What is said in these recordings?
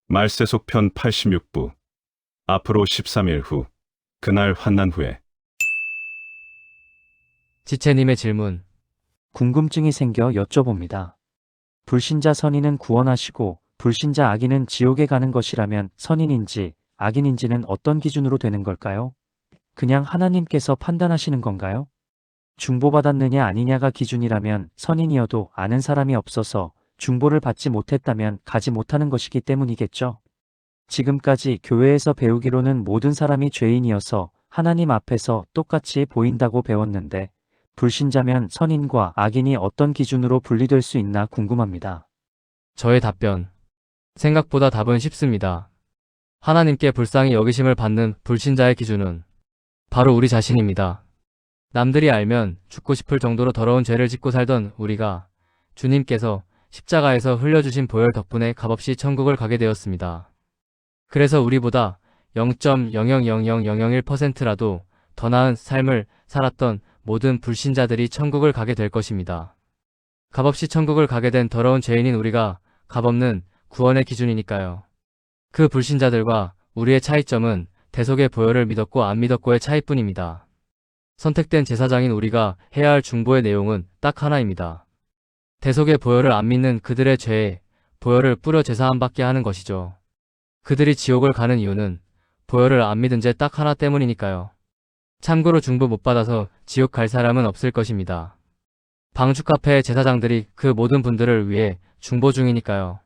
말세속 편 86부. 앞으로 13일 후. 그날 환난 후에. 지체님의 질문. 궁금증이 생겨 여쭤봅니다. 불신자 선인은 구원하시고 불신자 악인은 지옥에 가는 것이라면 선인인지 악인인지는 어떤 기준으로 되는 걸까요? 그냥 하나님께서 판단하시는 건가요? 중보받았느냐 아니냐가 기준이라면 선인이어도 아는 사람이 없어서 중보를 받지 못했다면 가지 못하는 것이기 때문이겠죠. 지금까지 교회에서 배우기로는 모든 사람이 죄인이어서 하나님 앞에서 똑같이 보인다고 배웠는데 불신자면 선인과 악인이 어떤 기준으로 분리될 수 있나 궁금합니다. 저의 답변. 생각보다 답은 쉽습니다. 하나님께 불쌍히 여기심을 받는 불신자의 기준은 바로 우리 자신입니다. 남들이 알면 죽고 싶을 정도로 더러운 죄를 짓고 살던 우리가 주님께서 십자가에서 흘려주신 보혈 덕분에 값없이 천국을 가게 되었습니다. 그래서 우리보다 0.0000001%라도 더 나은 삶을 살았던 모든 불신자들이 천국을 가게 될 것입니다. 값없이 천국을 가게 된 더러운 죄인인 우리가 값없는 구원의 기준이니까요. 그 불신자들과 우리의 차이점은 대속의 보혈을 믿었고 안 믿었고의 차이뿐입니다. 선택된 제사장인 우리가 해야 할 중보의 내용은 딱 하나입니다. 대속의 보혈을 안 믿는 그들의 죄에 보혈을 뿌려 제사함 받게 하는 것이죠. 그들이 지옥을 가는 이유는 보혈을 안 믿은 죄 딱 하나 때문이니까요. 참고로 중보 못 받아서 지옥 갈 사람은 없을 것입니다. 방주 카페의 제사장들이 그 모든 분들을 위해 중보 중이니까요.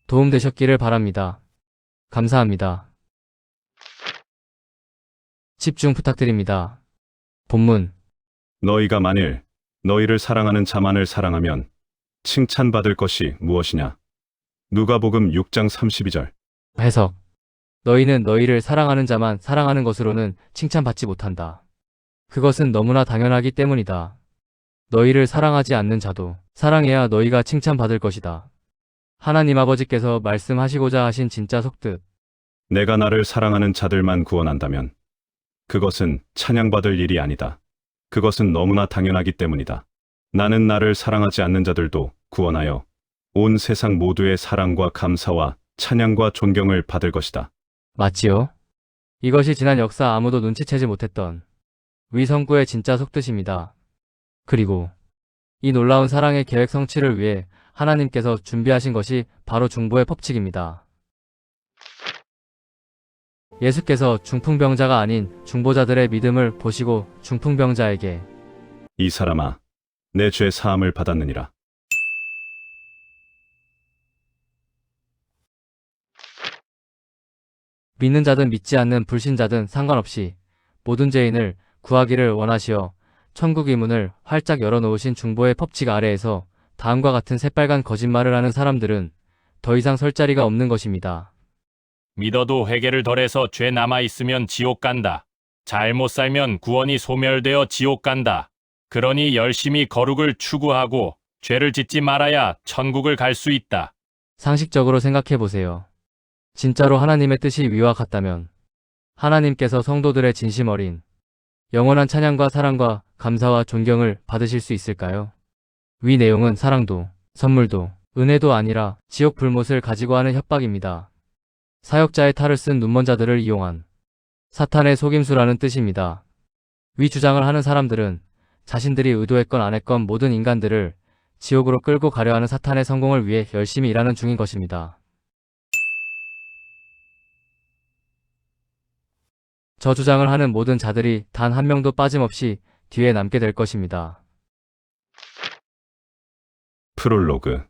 도움 되셨기를 바랍니다. 감사합니다. 집중 부탁드립니다. 본문. 너희가 만일 너희를 사랑하는 자만을 사랑하면 칭찬받을 것이 무엇이냐. 누가복음 6장 32절. 해석. 너희는 너희를 사랑하는 자만 사랑하는 것으로는 칭찬받지 못한다. 그것은 너무나 당연하기 때문이다. 너희를 사랑하지 않는 자도 사랑해야 너희가 칭찬받을 것이다. 하나님 아버지께서 말씀하시고자 하신 진짜 속뜻. 내가 나를 사랑하는 자들만 구원한다면 그것은 찬양받을 일이 아니다. 그것은 너무나 당연하기 때문이다. 나는 나를 사랑하지 않는 자들도 구원하여 온 세상 모두의 사랑과 감사와 찬양과 존경을 받을 것이다. 맞지요? 이것이 지난 역사 아무도 눈치채지 못했던 위성구의 진짜 속뜻입니다. 그리고 이 놀라운 사랑의 계획 성취를 위해 하나님께서 준비하신 것이 바로 중보의 법칙입니다. 예수께서 중풍병자가 아닌 중보자들의 믿음을 보시고 중풍병자에게 이 사람아, 내 죄 사함을 받았느니라. 믿는 자든 믿지 않는 불신자든 상관없이 모든 죄인을 구하기를 원하시어 천국의 문을 활짝 열어놓으신 중보의 법칙 아래에서 다음과 같은 새빨간 거짓말을 하는 사람들은 더 이상 설 자리가 없는 것입니다. 믿어도 회개를 덜해서 죄 남아있으면 지옥 간다. 잘못 살면 구원이 소멸되어 지옥 간다. 그러니 열심히 거룩을 추구하고 죄를 짓지 말아야 천국을 갈 수 있다. 상식적으로 생각해보세요. 진짜로 하나님의 뜻이 위와 같다면 하나님께서 성도들의 진심 어린 영원한 찬양과 사랑과 감사와 존경을 받으실 수 있을까요? 위 내용은 사랑도, 선물도, 은혜도 아니라 지옥 불못을 가지고 하는 협박입니다. 사역자의 탈을 쓴 눈먼 자들을 이용한 사탄의 속임수라는 뜻입니다. 위 주장을 하는 사람들은 자신들이 의도했건 안 했건 모든 인간들을 지옥으로 끌고 가려 하는 사탄의 성공을 위해 열심히 일하는 중인 것입니다. 저 주장을 하는 모든 자들이 단 한 명도 빠짐없이 뒤에 남게 될 것입니다. 프롤로그.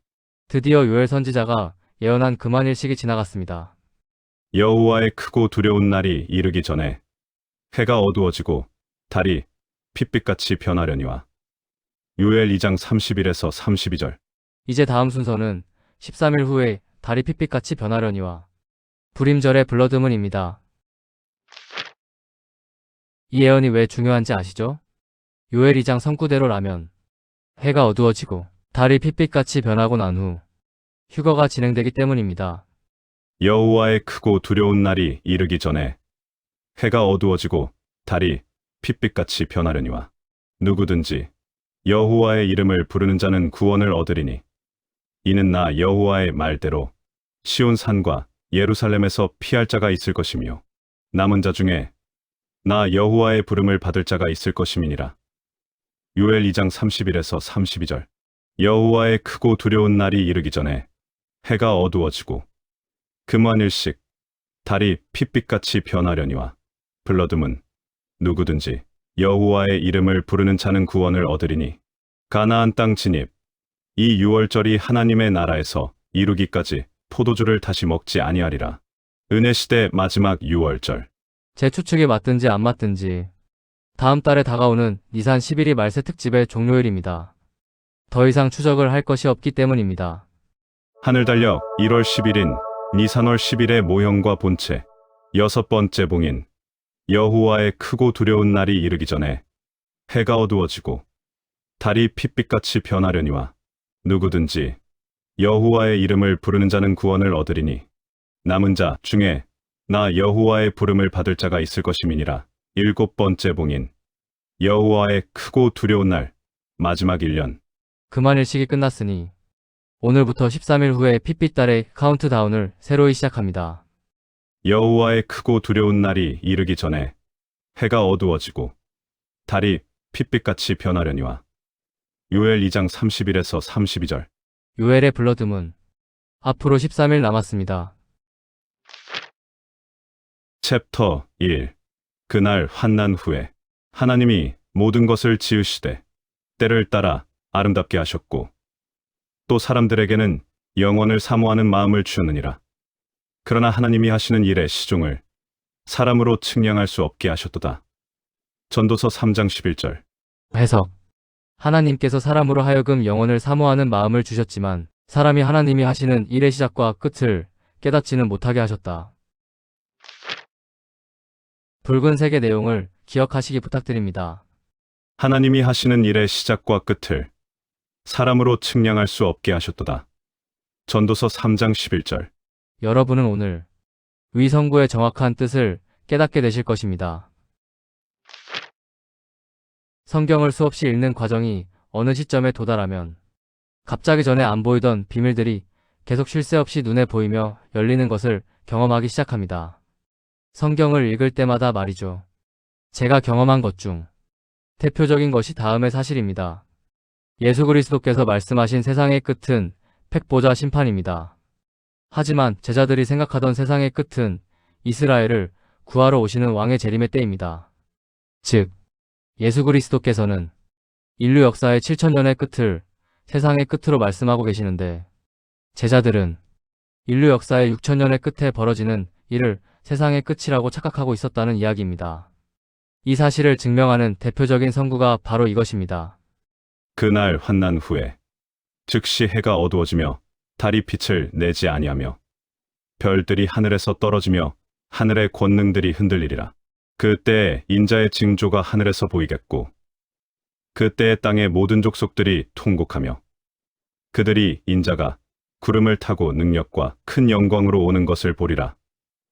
드디어 요엘 선지자가 예언한 그만일 시기 지나갔습니다. 여호와의 크고 두려운 날이 이르기 전에 해가 어두워지고 달이 핏빛같이 변하려니와. 요엘 2장 31에서 32절. 이제 다음 순서는 13일 후에 달이 핏빛같이 변하려니와 불임절의 블러드문입니다. 이 예언이 왜 중요한지 아시죠? 요엘 2장 선구대로라면 해가 어두워지고 달이 핏빛같이 변하고 난 후 휴거가 진행되기 때문입니다. 여호와의 크고 두려운 날이 이르기 전에 해가 어두워지고 달이 핏빛같이 변하려니와. 누구든지 여호와의 이름을 부르는 자는 구원을 얻으리니 이는 나 여호와의 말대로 시온 산과 예루살렘에서 피할 자가 있을 것이며 남은 자 중에 나 여호와의 부름을 받을 자가 있을 것임이니라. 요엘 2장 31에서 32절. 여호와의 크고 두려운 날이 이르기 전에 해가 어두워지고 금환일씩 달이 핏빛같이 변하려니와 블러듬은 누구든지 여호와의 이름을 부르는 자는 구원을 얻으리니 가나안 땅 진입. 이 유월절이 하나님의 나라에서 이루기까지 포도주를 다시 먹지 아니하리라. 은혜 시대 마지막 유월절. 제 추측이 맞든지 안 맞든지 다음 달에 다가오는 니산 11이 말세 특집의 종료일입니다. 더 이상 추적을 할 것이 없기 때문입니다. 하늘 달력 1월 10일인 니산월 10일의 모형과 본체. 6번째 봉인. 여호와의 크고 두려운 날이 이르기 전에 해가 어두워지고 달이 핏빛같이 변하려니와 누구든지 여호와의 이름을 부르는 자는 구원을 얻으리니 남은 자 중에 나 여호와의 부름을 받을 자가 있을 것임이니라. 7번째 봉인. 여호와의 크고 두려운 날 마지막 1년. 금환일식이 끝났으니 오늘부터 13일 후에 핏빛달의 카운트다운을 새로이 시작합니다. 여호와의 크고 두려운 날이 이르기 전에 해가 어두워지고 달이 핏빛같이 변하려니와 요엘 2장 31에서 32절. 요엘의 블러듬은 앞으로 13일 남았습니다. 챕터 1. 그날 환난 후에 하나님이 모든 것을 지으시되 때를 따라 아름답게 하셨고 또 사람들에게는 영원을 사모하는 마음을 주느니라. 그러나 하나님이 하시는 일의 시종을 사람으로 측량할 수 없게 하셨도다. 전도서 3장 11절. 해석. 하나님께서 사람으로 하여금 영원을 사모하는 마음을 주셨지만 사람이 하나님이 하시는 일의 시작과 끝을 깨닫지는 못하게 하셨다. 붉은색의 내용을 기억하시기 부탁드립니다. 하나님이 하시는 일의 시작과 끝을 사람으로 측량할 수 없게 하셨도다. 전도서 3장 11절. 여러분은 오늘 위성구의 정확한 뜻을 깨닫게 되실 것입니다. 성경을 수없이 읽는 과정이 어느 시점에 도달하면 갑자기 전에 안 보이던 비밀들이 계속 쉴 새 없이 눈에 보이며 열리는 것을 경험하기 시작합니다. 성경을 읽을 때마다 말이죠. 제가 경험한 것 중 대표적인 것이 다음의 사실입니다. 예수 그리스도께서 말씀하신 세상의 끝은 팩보자 심판입니다. 하지만 제자들이 생각하던 세상의 끝은 이스라엘을 구하러 오시는 왕의 재림의 때입니다. 즉, 예수 그리스도께서는 인류 역사의 7,000년의 끝을 세상의 끝으로 말씀하고 계시는데 제자들은 인류 역사의 6,000년의 끝에 벌어지는 일을 세상의 끝이라고 착각하고 있었다는 이야기입니다. 이 사실을 증명하는 대표적인 선구가 바로 이것입니다. 그날 환난 후에 즉시 해가 어두워지며 달이 빛을 내지 아니하며 별들이 하늘에서 떨어지며 하늘의 권능들이 흔들리리라. 그때에 인자의 징조가 하늘에서 보이겠고 그때에 땅의 모든 족속들이 통곡하며 그들이 인자가 구름을 타고 능력과 큰 영광으로 오는 것을 보리라.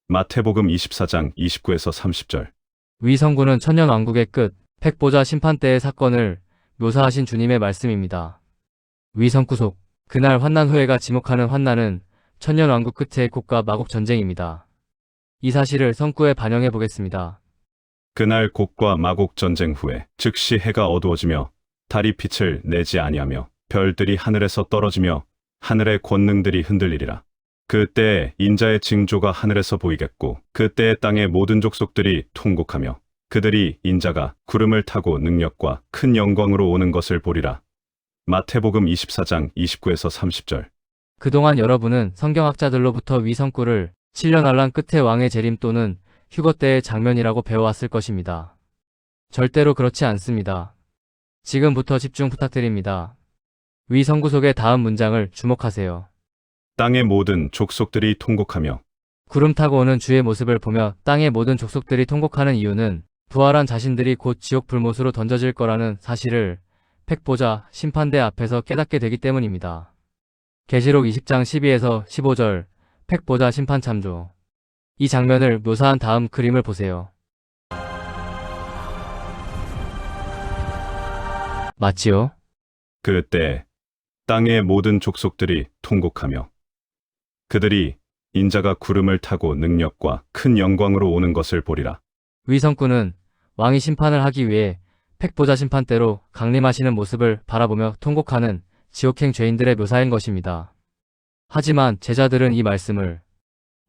마태복음 24장 29에서 30절. 위성구는 천년왕국의 끝, 팩보자 심판 때의 사건을 묘사하신 주님의 말씀입니다. 위성구속. 그날 환난 후에가 지목하는 환난은 천년왕국 끝의 곡과 마곡 전쟁입니다. 이 사실을 성구에 반영해 보겠습니다. 그날 곡과 마곡 전쟁 후에 즉시 해가 어두워지며 달이 빛을 내지 아니하며 별들이 하늘에서 떨어지며 하늘의 권능들이 흔들리리라. 그때에 인자의 징조가 하늘에서 보이겠고 그때에 땅의 모든 족속들이 통곡하며 그들이 인자가 구름을 타고 능력과 큰 영광으로 오는 것을 보리라. 마태복음 24장 29에서 30절. 그동안 여러분은 성경학자들로부터 위성구를 7년 환란 끝의 왕의 재림 또는 휴거 때의 장면이라고 배워왔을 것입니다. 절대로 그렇지 않습니다. 지금부터 집중 부탁드립니다. 위성구 속의 다음 문장을 주목하세요. 땅의 모든 족속들이 통곡하며. 구름 타고 오는 주의 모습을 보며 땅의 모든 족속들이 통곡하는 이유는 부활한 자신들이 곧 지옥 불못으로 던져질 거라는 사실을 팩보자 심판대 앞에서 깨닫게 되기 때문입니다. 계시록 20장 12에서 15절 팩보자 심판 참조. 이 장면을 묘사한 다음 그림을 보세요. 맞지요? 그때 땅의 모든 족속들이 통곡하며 그들이 인자가 구름을 타고 능력과 큰 영광으로 오는 것을 보리라. 위성꾼은 왕이 심판을 하기 위해 팩보자 심판대로 강림하시는 모습을 바라보며 통곡하는 지옥행 죄인들의 묘사인 것입니다. 하지만 제자들은 이 말씀을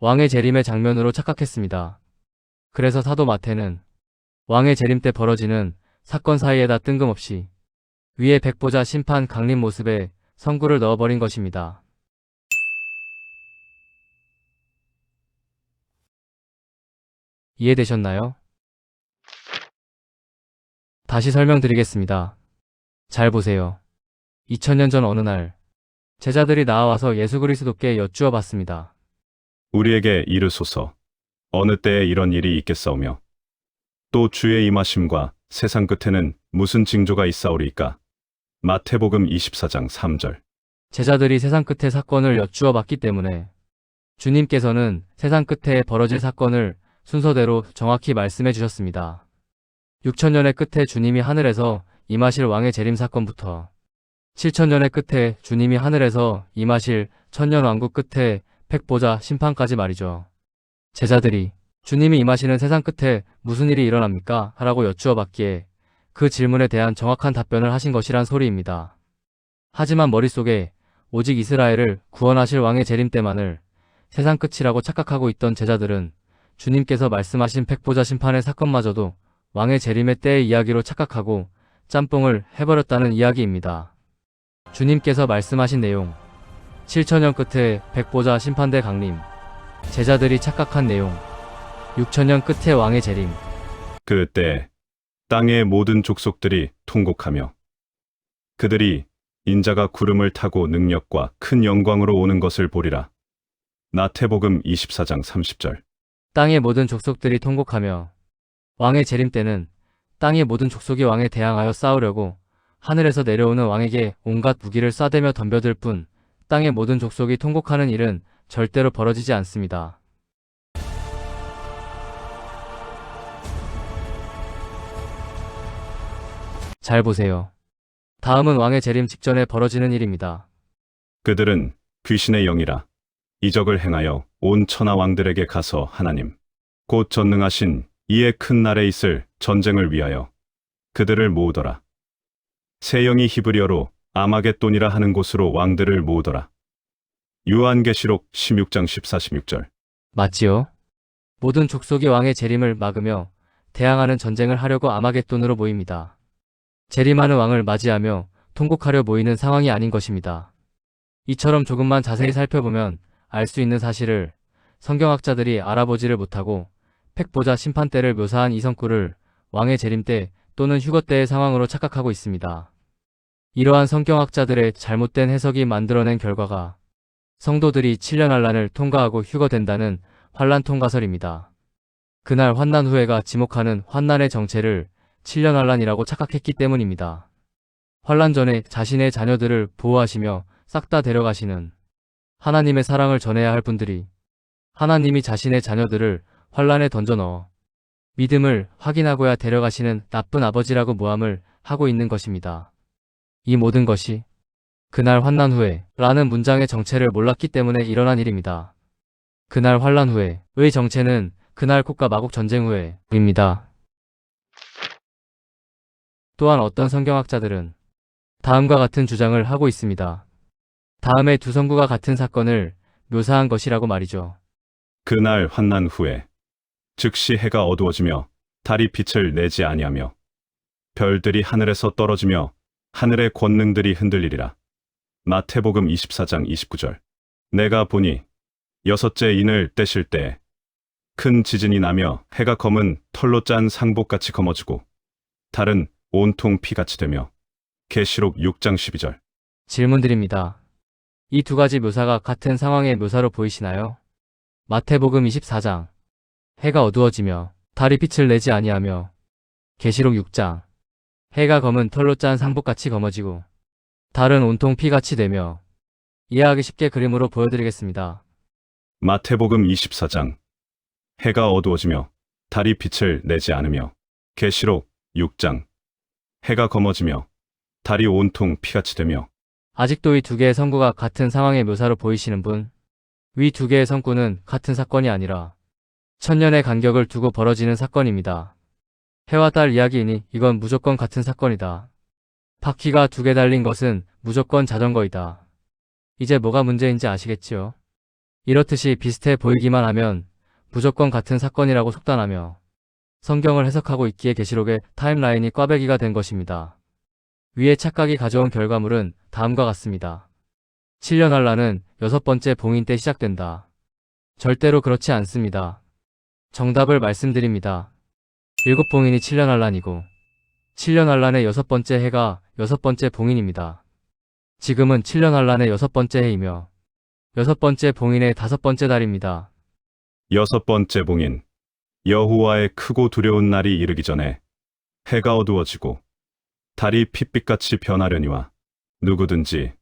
왕의 재림의 장면으로 착각했습니다. 그래서 사도 마태는 왕의 재림 때 벌어지는 사건 사이에다 뜬금없이 위에 백보자 심판 강림 모습에 성구를 넣어버린 것입니다. 이해되셨나요? 다시 설명드리겠습니다. 잘 보세요. 2000년 전 어느 날 제자들이 나와서 예수 그리스도께 여쭈어 봤습니다. 우리에게 이르소서. 어느 때에 이런 일이 있겠사오며 또 주의 임하심과 세상 끝에는 무슨 징조가 있사오리이까? 마태복음 24장 3절. 제자들이 세상 끝의 사건을 여쭈어 봤기 때문에 주님께서는 세상 끝에 벌어질 사건을 순서대로 정확히 말씀해 주셨습니다. 6000년의 끝에 주님이 하늘에서 임하실 왕의 재림 사건부터 7000년의 끝에 주님이 하늘에서 임하실 천년왕국 끝에 팩보자 심판까지 말이죠. 제자들이 주님이 임하시는 세상 끝에 무슨 일이 일어납니까? 라고 여쭈어 봤기에 그 질문에 대한 정확한 답변을 하신 것이란 소리입니다. 하지만 머릿속에 오직 이스라엘을 구원하실 왕의 재림 때만을 세상 끝이라고 착각하고 있던 제자들은 주님께서 말씀하신 팩보자 심판의 사건마저도 왕의 재림의 때의 이야기로 착각하고 짬뽕을 해버렸다는 이야기입니다. 주님께서 말씀하신 내용, 7000년 끝에 백보자 심판대 강림, 제자들이 착각한 내용, 6000년 끝에 왕의 재림. 그때 땅의 모든 족속들이 통곡하며 그들이 인자가 구름을 타고 능력과 큰 영광으로 오는 것을 보리라. 마태복음 24장 30절. 땅의 모든 족속들이 통곡하며 왕의 재림 때는 땅의 모든 족속이 왕에 대항하여 싸우려고 하늘에서 내려오는 왕에게 온갖 무기를 쏴대며 덤벼들 뿐 땅의 모든 족속이 통곡하는 일은 절대로 벌어지지 않습니다. 잘 보세요. 다음은 왕의 재림 직전에 벌어지는 일입니다. 그들은 귀신의 영이라 이적을 행하여 온 천하 왕들에게 가서 하나님 곧 전능하신 이의 큰 날에 있을 전쟁을 위하여 그들을 모으더라. 새 영이 히브리어로 아마겟돈이라 하는 곳으로 왕들을 모으더라. 요한계시록 16장 14-16절. 맞지요? 모든 족속이 왕의 재림을 막으며 대항하는 전쟁을 하려고 아마겟돈으로 모입니다. 재림하는 왕을 맞이하며 통곡하려 모이는 상황이 아닌 것입니다. 이처럼 조금만 자세히 살펴보면 알 수 있는 사실을 성경학자들이 알아보지를 못하고 팩보자 심판 때를 묘사한 이 성구를 왕의 재림 때 또는 휴거 때의 상황으로 착각하고 있습니다. 이러한 성경학자들의 잘못된 해석이 만들어낸 결과가 성도들이 7년 환란을 통과하고 휴거된다는 환란 통과설입니다. 그날 환난 후에가 지목하는 환난의 정체를 7년 환란이라고 착각했기 때문입니다. 환란 전에 자신의 자녀들을 보호하시며 싹 다 데려가시는 하나님의 사랑을 전해야 할 분들이 하나님이 자신의 자녀들을 환란에 던져 넣어 믿음을 확인하고야 데려가시는 나쁜 아버지라고 모함을 하고 있는 것입니다. 이 모든 것이 그날 환난 후에 라는 문장의 정체를 몰랐기 때문에 일어난 일입니다. 그날 환란 후에의 정체는 그날 콧과 마곡 전쟁 후에입니다. 또한 어떤 성경학자들은 다음과 같은 주장을 하고 있습니다. 다음의 두 성구가 같은 사건을 묘사한 것이라고 말이죠. 그날 환난 후에 즉시 해가 어두워지며 달이 빛을 내지 아니하며 별들이 하늘에서 떨어지며 하늘의 권능들이 흔들리리라. 마태복음 24장 29절. 내가 보니 여섯째 인을 떼실 때에 큰 지진이 나며 해가 검은 털로 짠 상복같이 검어지고 달은 온통 피같이 되며 계시록 6장 12절. 질문드립니다. 이 두 가지 묘사가 같은 상황의 묘사로 보이시나요? 마태복음 24장 해가 어두워지며 달이 빛을 내지 아니하며 계시록 6장 해가 검은 털로 짠 상복같이 검어지고 달은 온통 피같이 되며 이해하기 쉽게 그림으로 보여드리겠습니다. 마태복음 24장 해가 어두워지며 달이 빛을 내지 않으며 계시록 6장 해가 검어지며 달이 온통 피같이 되며 아직도 이 두 개의 성구가 같은 상황의 묘사로 보이시는 분? 위 두 개의 성구는 같은 사건이 아니라 천년의 간격을 두고 벌어지는 사건입니다. 해와 달 이야기이니 이건 무조건 같은 사건이다. 바퀴가 두 개 달린 것은 무조건 자전거이다. 이제 뭐가 문제인지 아시겠지요? 이렇듯이 비슷해 보이기만 하면 무조건 같은 사건이라고 속단하며 성경을 해석하고 있기에 계시록의 타임라인이 꽈배기가 된 것입니다. 위의 착각이 가져온 결과물은 다음과 같습니다. 7년 환란은 6번째 봉인 때 시작된다. 절대로 그렇지 않습니다. 정답을 말씀드립니다. 7봉인이 7년 환란이고 7년 환란의 6번째 해가 6번째 봉인입니다. 지금은 7년 환란의 6번째 해이며 6번째 봉인의 5번째 달입니다. 6번째 봉인. 여호와의 크고 두려운 날이 이르기 전에 해가 어두워지고 달이 핏빛같이 변하려니와 누구든지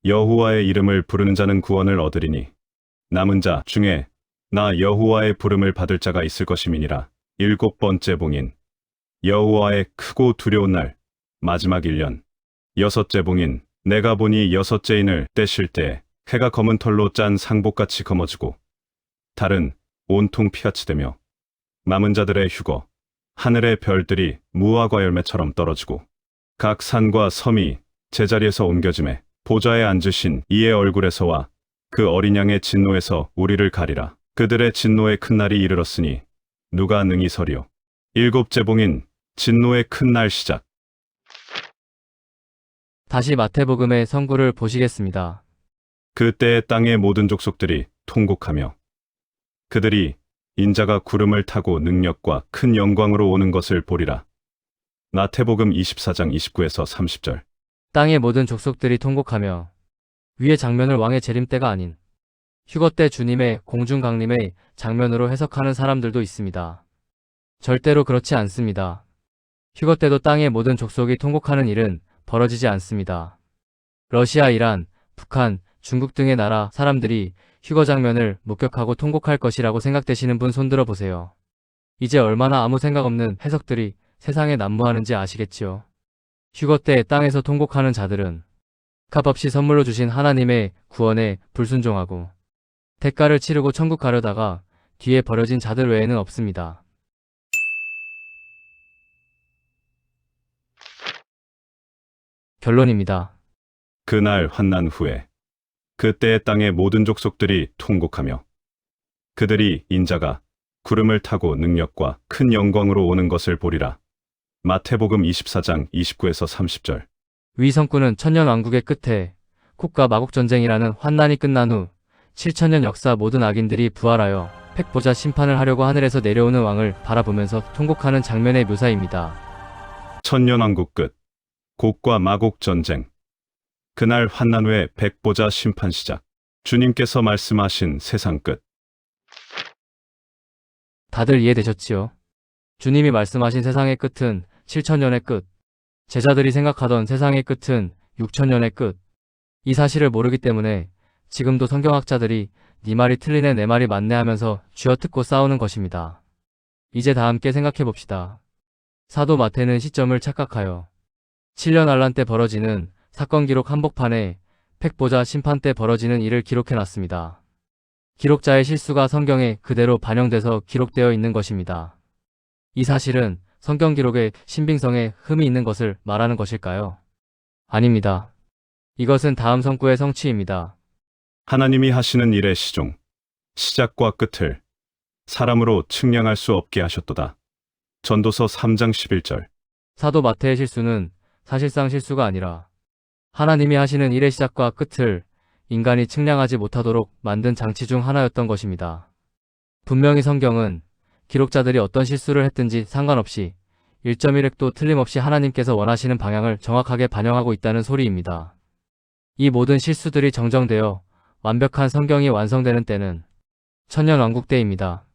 여호와의 이름을 부르는 자는 구원을 얻으리니 남은 자 중에 나 여호와의 부름을 받을 자가 있을 것임이니라. 7번째 봉인. 여호와의 크고 두려운 날 마지막 1년. 6째 봉인. 내가 보니 6째 인을 떼실 때 해가 검은 털로 짠 상복같이 검어지고 달은 온통 피같이 되며 남은 자들의 휴거 하늘의 별들이 무화과 열매처럼 떨어지고 각 산과 섬이 제자리에서 옮겨짐에 보좌에 앉으신 이의 얼굴에서와 그 어린 양의 진노에서 우리를 가리라. 그들의 진노의 큰 날이 이르렀으니 누가 능히 서리요. 7째 봉인. 진노의 큰 날 시작. 다시 마태복음의 성구를 보시겠습니다. 그때의 땅의 모든 족속들이 통곡하며 그들이 인자가 구름을 타고 능력과 큰 영광으로 오는 것을 보리라. 마태복음 24장 29에서 30절. 땅의 모든 족속들이 통곡하며 위의 장면을 왕의 재림 때가 아닌 휴거 때 주님의 공중 강림의 장면으로 해석하는 사람들도 있습니다. 절대로 그렇지 않습니다. 휴거 때도 땅의 모든 족속이 통곡하는 일은 벌어지지 않습니다. 러시아, 이란, 북한, 중국 등의 나라 사람들이 휴거 장면을 목격하고 통곡할 것이라고 생각되시는 분 손들어 보세요. 이제 얼마나 아무 생각 없는 해석들이 세상에 난무하는지 아시겠지요? 휴거 때 땅에서 통곡하는 자들은 값없이 선물로 주신 하나님의 구원에 불순종하고 대가를 치르고 천국 가려다가 뒤에 버려진 자들 외에는 없습니다. 결론입니다. 그날 환난 후에 그때의 땅의 모든 족속들이 통곡하며 그들이 인자가 구름을 타고 능력과 큰 영광으로 오는 것을 보리라. 마태복음 24장 29에서 30절. 위 성구는 천년왕국의 끝에 쿡과 마곡전쟁이라는 환난이 끝난 후 7천년 역사 모든 악인들이 부활하여 팩보자 심판을 하려고 하늘에서 내려오는 왕을 바라보면서 통곡하는 장면의 묘사입니다. 천년왕국 끝. 곡과 마곡 전쟁. 그날 환난 후에 백보자 심판 시작. 주님께서 말씀하신 세상 끝. 다들 이해되셨지요? 주님이 말씀하신 세상의 끝은 7천년의 끝, 제자들이 생각하던 세상의 끝은 6천년의 끝. 이 사실을 모르기 때문에 지금도 성경학자들이 네 말이 틀리네 내 말이 맞네 하면서 쥐어뜯고 싸우는 것입니다. 이제 다 함께 생각해 봅시다. 사도 마태는 시점을 착각하여 7년 환란 때 벌어지는 사건 기록 한복판에 팩보자 심판 때 벌어지는 일을 기록해 놨습니다. 기록자의 실수가 성경에 그대로 반영돼서 기록되어 있는 것입니다. 이 사실은 성경 기록의 신빙성에 흠이 있는 것을 말하는 것일까요? 아닙니다. 이것은 다음 성구의 성취입니다. 하나님이 하시는 일의 시종, 시작과 끝을 사람으로 측량할 수 없게 하셨도다. 전도서 3장 11절. 사도 마태의 실수는 사실상 실수가 아니라 하나님이 하시는 일의 시작과 끝을 인간이 측량하지 못하도록 만든 장치 중 하나였던 것입니다. 분명히 성경은 기록자들이 어떤 실수를 했든지 상관없이 1.1획도 틀림없이 하나님께서 원하시는 방향을 정확하게 반영하고 있다는 소리입니다. 이 모든 실수들이 정정되어 완벽한 성경이 완성되는 때는 천년왕국 때입니다.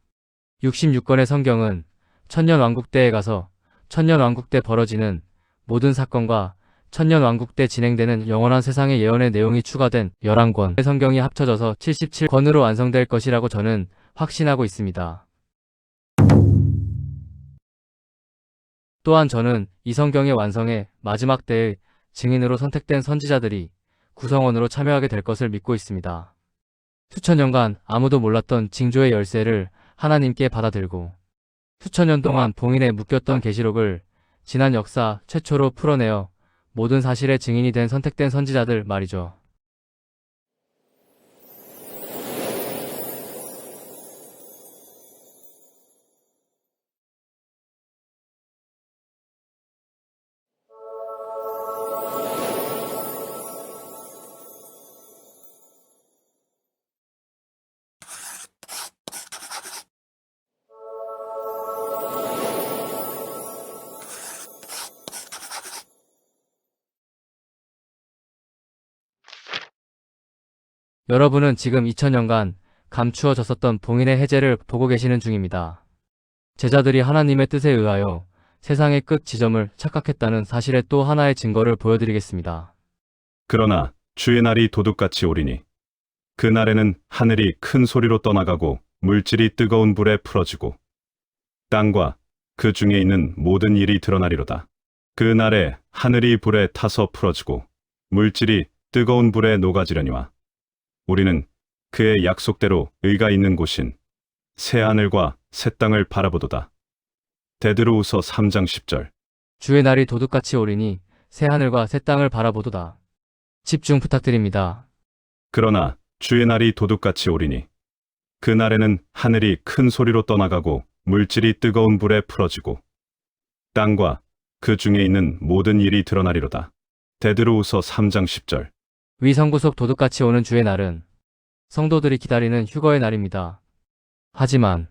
66권의 성경은 천년왕국 때에 가서 천년왕국 때 벌어지는 모든 사건과 천년왕국 때 진행되는 영원한 세상의 예언의 내용이 추가된 11권의 성경이 합쳐져서 77권으로 완성될 것이라고 저는 확신하고 있습니다. 또한 저는 이 성경의 완성의 마지막 때의 증인으로 선택된 선지자들이 구성원으로 참여하게 될 것을 믿고 있습니다. 수천 년간 아무도 몰랐던 징조의 열쇠를 하나님께 받아들고 수천 년 동안 봉인에 묶였던 계시록을 지난 역사 최초로 풀어내어 모든 사실의 증인이 된 선택된 선지자들 말이죠. 여러분은 지금 2000년간 감추어졌었던 봉인의 해제를 보고 계시는 중입니다. 제자들이 하나님의 뜻에 의하여 세상의 끝 지점을 착각했다는 사실의 또 하나의 증거를 보여드리겠습니다. 그러나 주의 날이 도둑같이 오리니 그 날에는 하늘이 큰 소리로 떠나가고 물질이 뜨거운 불에 풀어지고 땅과 그 중에 있는 모든 일이 드러나리로다. 그 날에 하늘이 불에 타서 풀어지고 물질이 뜨거운 불에 녹아지려니와 우리는 그의 약속대로 의가 있는 곳인 새 하늘과 새 땅을 바라보도다. 베드로후서 3장 10절. 주의 날이 도둑같이 오리니 새 하늘과 새 땅을 바라보도다. 집중 부탁드립니다. 그러나 주의 날이 도둑같이 오리니 그 날에는 하늘이 큰 소리로 떠나가고 물질이 뜨거운 불에 풀어지고 땅과 그 중에 있는 모든 일이 드러나리로다. 베드로후서 3장 10절. 위성구 속 도둑같이 오는 주의 날은 성도들이 기다리는 휴거의 날입니다. 하지만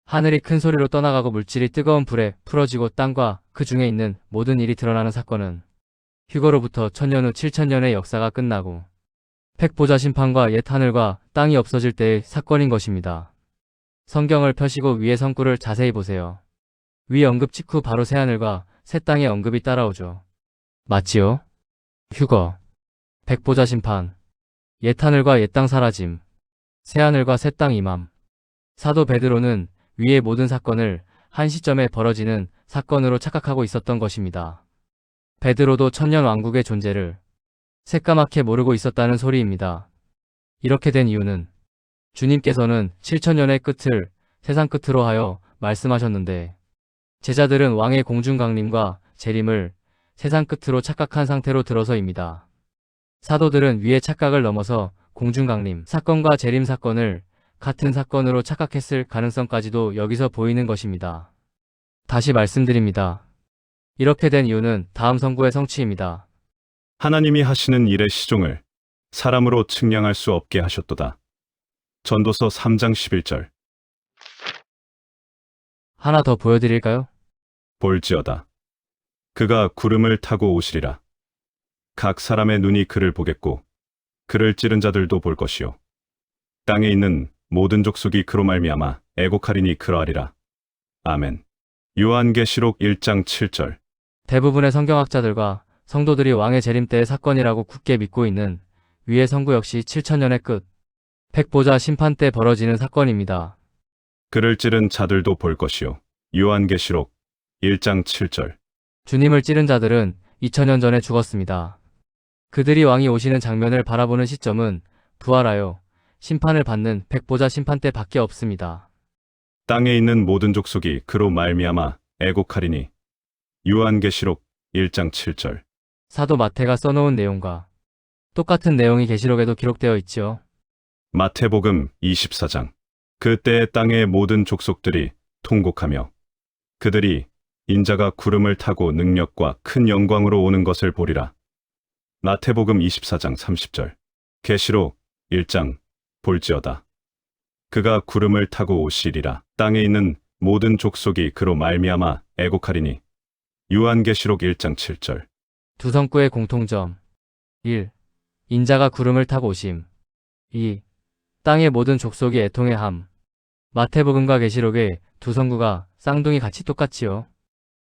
하늘이 큰 소리로 떠나가고 물질이 뜨거운 불에 풀어지고 땅과 그 중에 있는 모든 일이 드러나는 사건은 휴거로부터 1000년 후 7000년의 역사가 끝나고 팩보자 심판과 옛 하늘과 땅이 없어질 때의 사건인 것입니다. 성경을 펴시고 위의 성구를 자세히 보세요. 위 언급 직후 바로 새 하늘과 새 땅의 언급이 따라오죠. 맞지요? 휴거, 백보자 심판, 옛 하늘과 옛 땅 사라짐, 새 하늘과 새 땅 임함. 사도 베드로는 위의 모든 사건을 한 시점에 벌어지는 사건으로 착각하고 있었던 것입니다. 베드로도 천년 왕국의 존재를 새까맣게 모르고 있었다는 소리입니다. 이렇게 된 이유는 주님께서는 7000년의 끝을 세상 끝으로 하여 말씀하셨는데 제자들은 왕의 공중강림과 재림을 세상 끝으로 착각한 상태로 들어서입니다. 사도들은 위의 착각을 넘어서 공중강림 사건과 재림 사건을 같은 사건으로 착각했을 가능성까지도 여기서 보이는 것입니다. 다시 말씀드립니다. 이렇게 된 이유는 다음 성구의 성취입니다. 하나님이 하시는 일의 시종을 사람으로 측량할 수 없게 하셨도다. 전도서 3장 11절. 하나 더 보여드릴까요? 볼지어다. 그가 구름을 타고 오시리라. 각 사람의 눈이 그를 보겠고 그를 찌른 자들도 볼 것이요. 땅에 있는 모든 족속이 그로 말미암아 애곡하리니 그러하리라. 아멘. 요한계시록 1장 7절. 대부분의 성경학자들과 성도들이 왕의 재림 때의 사건이라고 굳게 믿고 있는 위의 성구 역시 7000년의 끝, 팩보자 심판 때 벌어지는 사건입니다. 그를 찌른 자들도 볼 것이요. 요한계시록 1장 7절. 주님을 찌른 자들은 2000년 전에 죽었습니다. 그들이 왕이 오시는 장면을 바라보는 시점은 부활하여 심판을 받는 백보자 심판 때 밖에 없습니다. 땅에 있는 모든 족속이 그로 말미암아 애곡하리니. 요한계시록 1장 7절. 사도 마태가 써놓은 내용과 똑같은 내용이 계시록에도 기록되어 있지요. 마태복음 24장. 그때의 땅의 모든 족속들이 통곡하며 그들이 인자가 구름을 타고 능력과 큰 영광으로 오는 것을 보리라. 마태복음 24장 30절. 계시록 1장. 볼지어다. 그가 구름을 타고 오시리라. 땅에 있는 모든 족속이 그로 말미암아 애곡하리니. 요한계시록 1장 7절. 두 성구의 공통점 1. 인자가 구름을 타고 오심 2. 땅의 모든 족속이 애통해 함. 마태복음과 계시록의 두 성구가 쌍둥이 같이 똑같지요.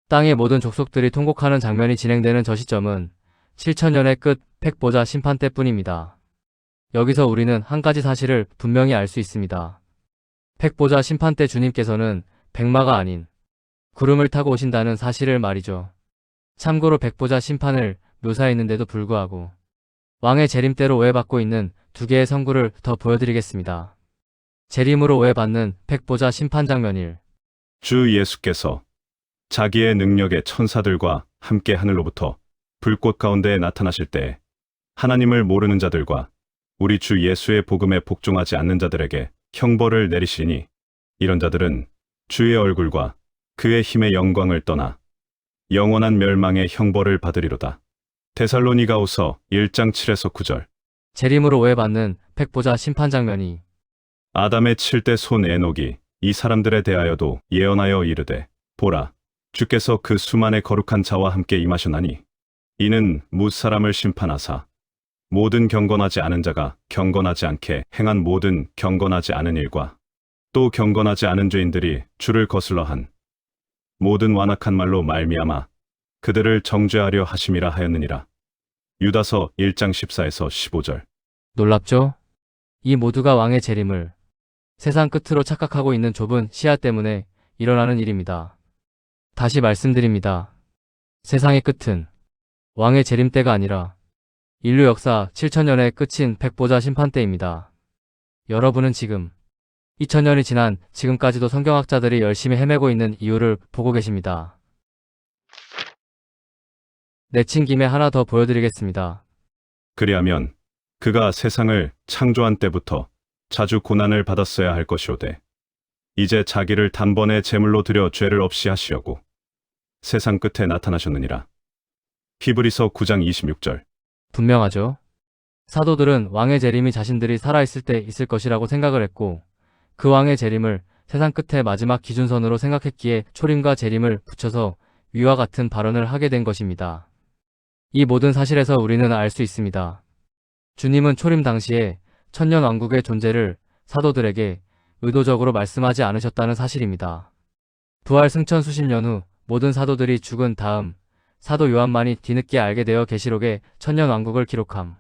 땅의 모든 족속들이 통곡하는 장면이 진행되는 저 시점은 7000년의 끝 팩보자 심판 때뿐입니다. 여기서 우리는 한 가지 사실을 분명히 알 수 있습니다. 팩보자 심판 때 주님께서는 백마가 아닌 구름을 타고 오신다는 사실을 말이죠. 참고로 백보자 심판을 묘사했는데도 불구하고 왕의 재림대로 오해받고 있는 두 개의 성구를 더 보여드리겠습니다. 재림으로 오해받는 백보자 심판 장면 1. 주 예수께서 자기의 능력의 천사들과 함께 하늘로부터 불꽃 가운데에 나타나실 때에 하나님을 모르는 자들과 우리 주 예수의 복음에 복종하지 않는 자들에게 형벌을 내리시니 이런 자들은 주의 얼굴과 그의 힘의 영광을 떠나 영원한 멸망의 형벌을 받으리로다. 데살로니가후서 1장 7에서 9절. 재림으로 오해받는 백보자 심판 장면 2. 아담의 7대 손 에녹이 이 사람들에 대하여도 예언하여 이르되 보라 주께서 그 수만의 거룩한 자와 함께 임하셨나니 이는 뭇 사람을 심판하사 모든 경건하지 않은 자가 경건하지 않게 행한 모든 경건하지 않은 일과 또 경건하지 않은 죄인들이 주를 거슬러 한 모든 완악한 말로 말미암아 그들을 정죄하려 하심이라 하였느니라. 유다서 1장 14에서 15절. 놀랍죠? 이 모두가 왕의 재림을 세상 끝으로 착각하고 있는 좁은 시야 때문에 일어나는 일입니다. 다시 말씀드립니다. 세상의 끝은 왕의 재림 때가 아니라 인류 역사 7천년의 끝인 백보자 심판 때입니다. 여러분은 지금 2000년이 지난 지금까지도 성경학자들이 열심히 헤매고 있는 이유를 보고 계십니다. 내친 김에 하나 더 보여드리겠습니다. 그리하면 그가 세상을 창조한 때부터 자주 고난을 받았어야 할 것이오되 이제 자기를 단번에 제물로 드려 죄를 없이 하시려고 세상 끝에 나타나셨느니라. 히브리서 9장 26절. 분명하죠? 사도들은 왕의 재림이 자신들이 살아있을 때 있을 것이라고 생각을 했고 그 왕의 재림을 세상 끝의 마지막 기준선으로 생각했기에 초림과 재림을 붙여서 위와 같은 발언을 하게 된 것입니다. 이 모든 사실에서 우리는 알 수 있습니다. 주님은 초림 당시에 천년왕국의 존재를 사도들에게 의도적으로 말씀하지 않으셨다는 사실입니다. 부활 승천 수십 년 후 모든 사도들이 죽은 다음 사도 요한만이 뒤늦게 알게 되어 계시록에 천년왕국을 기록함.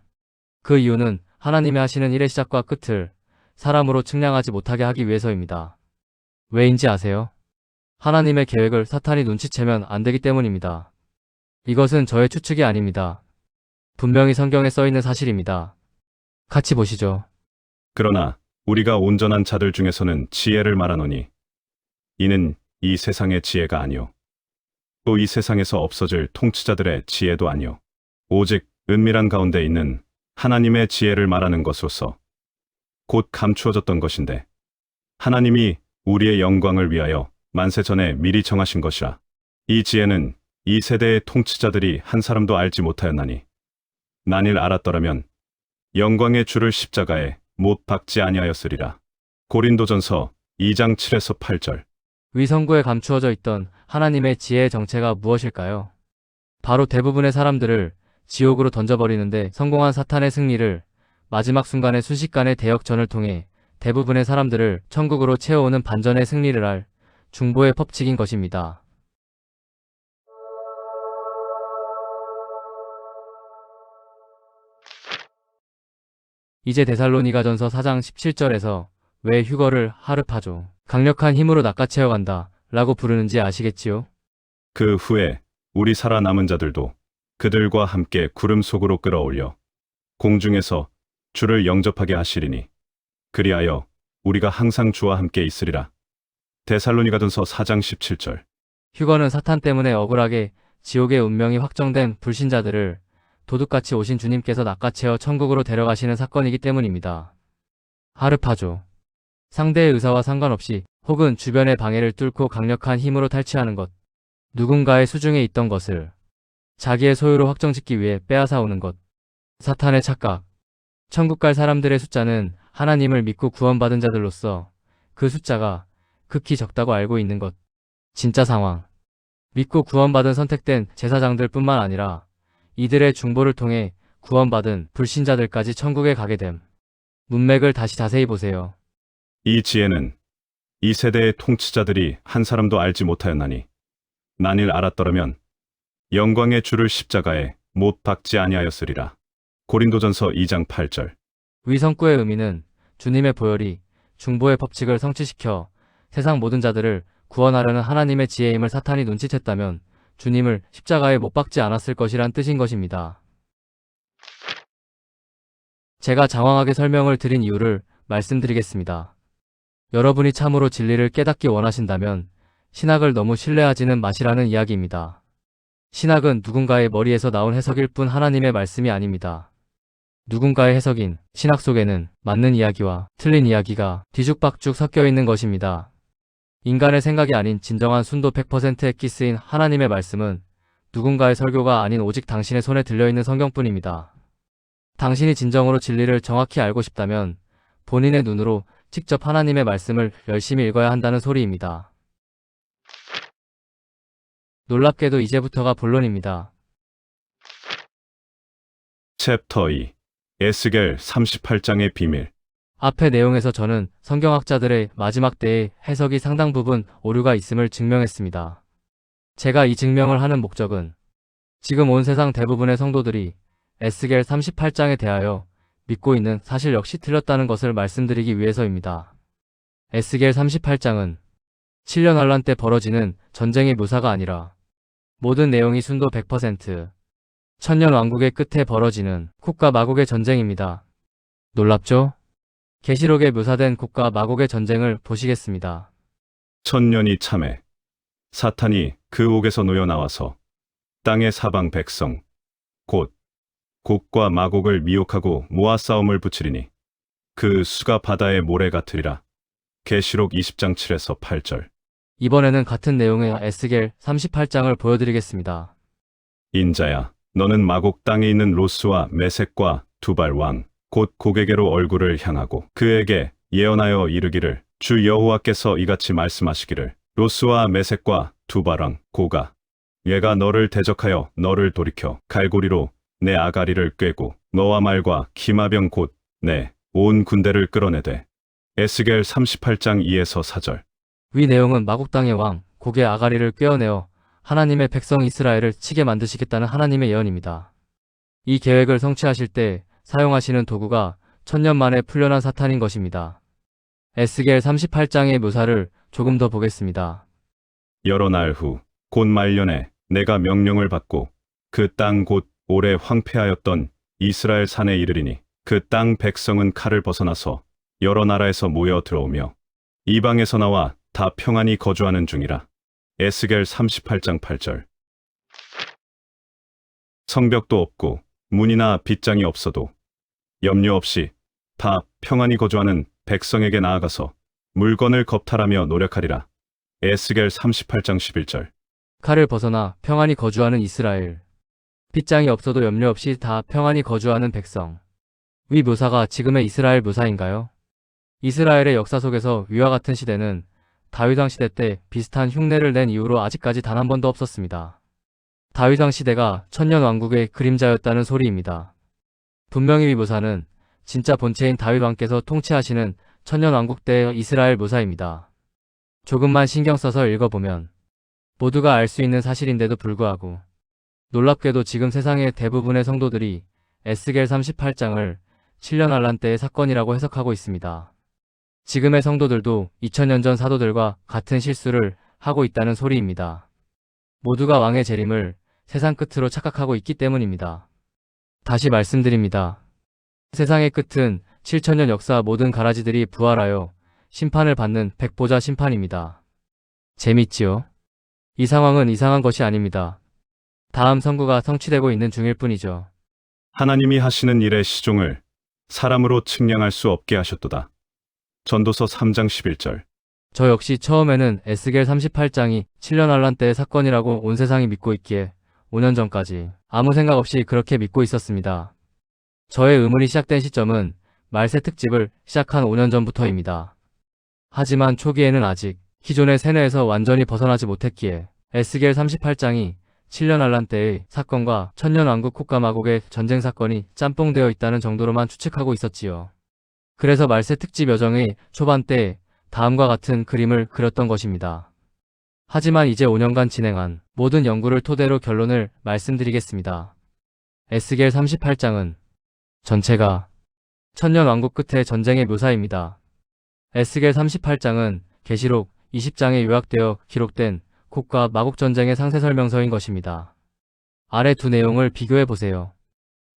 그 이유는 하나님이 하시는 일의 시작과 끝을 사람으로 측량하지 못하게 하기 위해서입니다. 왜인지 아세요? 하나님의 계획을 사탄이 눈치채면 안 되기 때문입니다. 이것은 저의 추측이 아닙니다. 분명히 성경에 써있는 사실입니다. 같이 보시죠. 그러나 우리가 온전한 자들 중에서는 지혜를 말하노니 이는 이 세상의 지혜가 아니요 또 이 세상에서 없어질 통치자들의 지혜도 아니요 오직 은밀한 가운데 있는 하나님의 지혜를 말하는 것으로서 곧 감추어졌던 것인데 하나님이 우리의 영광을 위하여 만세 전에 미리 정하신 것이라. 이 지혜는 이 세대의 통치자들이 한 사람도 알지 못하였나니 만일 알았더라면 영광의 주를 십자가에 못 박지 아니하였으리라. 고린도전서 2장 7에서 8절. 위성구에 감추어져 있던 하나님의 지혜의 정체가 무엇일까요? 바로 대부분의 사람들을 지옥으로 던져버리는데 성공한 사탄의 승리를 마지막 순간의 순식간의 대역전을 통해 대부분의 사람들을 천국으로 채워오는 반전의 승리를 할 중보의 법칙인 것입니다. 이제 데살로니가전서 4장 17절에서 왜 휴거를 하르파조, 강력한 힘으로 낚아채어간다 라고 부르는지 아시겠지요? 그 후에 우리 살아남은 자들도 그들과 함께 구름 속으로 끌어올려 공중에서 주를 영접하게 하시리니 그리하여 우리가 항상 주와 함께 있으리라. 데살로니가전서 4장 17절. 휴거는 사탄 때문에 억울하게 지옥의 운명이 확정된 불신자들을 도둑같이 오신 주님께서 낚아채어 천국으로 데려가시는 사건이기 때문입니다. 하르파조. 상대의 의사와 상관없이 혹은 주변의 방해를 뚫고 강력한 힘으로 탈취하는 것. 누군가의 수중에 있던 것을 자기의 소유로 확정짓기 위해 빼앗아오는 것. 사탄의 착각. 천국 갈 사람들의 숫자는 하나님을 믿고 구원받은 자들로서 그 숫자가 극히 적다고 알고 있는 것. 진짜 상황. 믿고 구원받은 선택된 제사장들 뿐만 아니라 이들의 중보를 통해 구원받은 불신자들까지 천국에 가게 됨. 문맥을 다시 자세히 보세요. 이 지혜는 이 세대의 통치자들이 한 사람도 알지 못하였나니 만일 알았더라면 영광의 주를 십자가에 못 박지 아니하였으리라. 고린도전서 2장 8절. 위성구의 의미는 주님의 보혈이 중보의 법칙을 성취시켜 세상 모든 자들을 구원하려는 하나님의 지혜임을 사탄이 눈치챘다면 주님을 십자가에 못 박지 않았을 것이란 뜻인 것입니다. 제가 장황하게 설명을 드린 이유를 말씀드리겠습니다. 여러분이 참으로 진리를 깨닫기 원하신다면 신학을 너무 신뢰하지는 마시라는 이야기입니다. 신학은 누군가의 머리에서 나온 해석일 뿐 하나님의 말씀이 아닙니다. 누군가의 해석인 신학 속에는 맞는 이야기와 틀린 이야기가 뒤죽박죽 섞여 있는 것입니다. 인간의 생각이 아닌 진정한 순도 100%의 키스인 하나님의 말씀은 누군가의 설교가 아닌 오직 당신의 손에 들려있는 성경뿐입니다. 당신이 진정으로 진리를 정확히 알고 싶다면 본인의 눈으로 직접 하나님의 말씀을 열심히 읽어야 한다는 소리입니다. 놀랍게도 이제부터가 본론입니다. 챕터 2. 에스겔 38장의 비밀. 앞의 내용에서 저는 성경학자들의 마지막 때의 해석이 상당 부분 오류가 있음을 증명했습니다. 제가 이 증명을 하는 목적은 지금 온 세상 대부분의 성도들이 에스겔 38장에 대하여 믿고 있는 사실 역시 틀렸다는 것을 말씀드리기 위해서입니다. 에스겔 38장은 7년 환란 때 벌어지는 전쟁의 묘사가 아니라 모든 내용이 순도 100%, 천년 왕국의 끝에 벌어지는 쿡과 마곡의 전쟁입니다. 놀랍죠? 계시록에 묘사된 쿡과 마곡의 전쟁을 보시겠습니다. 천년이 참해. 사탄이 그 옥에서 놓여 나와서 땅의 사방 백성, 곧 곡과 마곡을 미혹하고 모아 싸움을 붙이리니 그 수가 바다의 모래 같으리라. 계시록 20장 7에서 8절. 이번에는 같은 내용의 에스겔 38장을 보여드리겠습니다. 인자야, 너는 마곡 땅에 있는 로스와 메섹과 두발 왕, 곧 곡에게로 얼굴을 향하고 그에게 예언하여 이르기를 주 여호와께서 이같이 말씀하시기를 로스와 메섹과 두발 왕, 고가 얘가 너를 대적하여 너를 돌이켜 갈고리로 내 아가리를 꿰고 너와 말과 기마병 곧 내 온 군대를 끌어내되. 에스겔 38장 2에서 4절. 위 내용은 마곡 땅의 왕, 곡의 아가리를 꿰어내어 하나님의 백성 이스라엘을 치게 만드시겠다는 하나님의 예언입니다. 이 계획을 성취하실 때 사용하시는 도구가 천년 만에 풀려난 사탄인 것입니다. 에스겔 38장의 묘사를 조금 더 보겠습니다. 여러 날 후 곧 말년에 내가 명령을 받고 그 땅 곧 오래 황폐하였던 이스라엘 산에 이르리니 그 땅 백성은 칼을 벗어나서 여러 나라에서 모여 들어오며 이방에서 나와 다 평안히 거주하는 중이라. 에스겔 38장 8절. 성벽도 없고 문이나 빗장이 없어도 염려 없이 다 평안히 거주하는 백성에게 나아가서 물건을 겁탈하며 노력하리라. 에스겔 38장 11절. 칼을 벗어나 평안히 거주하는 이스라엘. 빗장이 없어도 염려 없이 다 평안히 거주하는 백성. 위 묘사가 지금의 이스라엘 묘사인가요? 이스라엘의 역사 속에서 위와 같은 시대는 다윗왕 시대 때 비슷한 흉내를 낸 이후로 아직까지 단 한 번도 없었습니다. 다윗왕 시대가 천년 왕국의 그림자였다는 소리입니다. 분명히 위 묘사는 진짜 본체인 다윗왕께서 통치하시는 천년 왕국 때의 이스라엘 묘사입니다. 조금만 신경 써서 읽어보면 모두가 알 수 있는 사실인데도 불구하고 놀랍게도 지금 세상의 대부분의 성도들이 에스겔 38장을 7년 환란 때의 사건이라고 해석하고 있습니다. 지금의 성도들도 2000년 전 사도들과 같은 실수를 하고 있다는 소리입니다. 모두가 왕의 재림을 세상 끝으로 착각하고 있기 때문입니다. 다시 말씀드립니다. 세상의 끝은 7000년 역사 모든 가라지들이 부활하여 심판을 받는 백보자 심판입니다. 재밌지요? 이 상황은 이상한 것이 아닙니다. 다음 선구가 성취되고 있는 중일 뿐이죠. 하나님이 하시는 일의 시종을 사람으로 측량할 수 없게 하셨도다. 전도서 3장 11절. 저 역시 처음에는 에스겔 38장이 7년 환란 때의 사건이라고 온 세상이 믿고 있기에 5년 전까지 아무 생각 없이 그렇게 믿고 있었습니다. 저의 의문이 시작된 시점은 말세 특집을 시작한 5년 전부터입니다. 하지만 초기에는 아직 기존의 세뇌에서 완전히 벗어나지 못했기에 에스겔 38장이 7년 환란 때의 사건과 천년 왕국 쿡과 마곡의 전쟁 사건이 짬뽕되어 있다는 정도로만 추측하고 있었지요. 그래서 말세 특집 여정의 초반 때 다음과 같은 그림을 그렸던 것입니다. 하지만 이제 5년간 진행한 모든 연구를 토대로 결론을 말씀드리겠습니다. 에스겔 38장은 전체가 천년 왕국 끝의 전쟁의 묘사입니다. 에스겔 38장은 계시록 20장에 요약되어 기록된 쿡과 마곡 전쟁의 상세 설명서인 것입니다. 아래 두 내용을 비교해 보세요.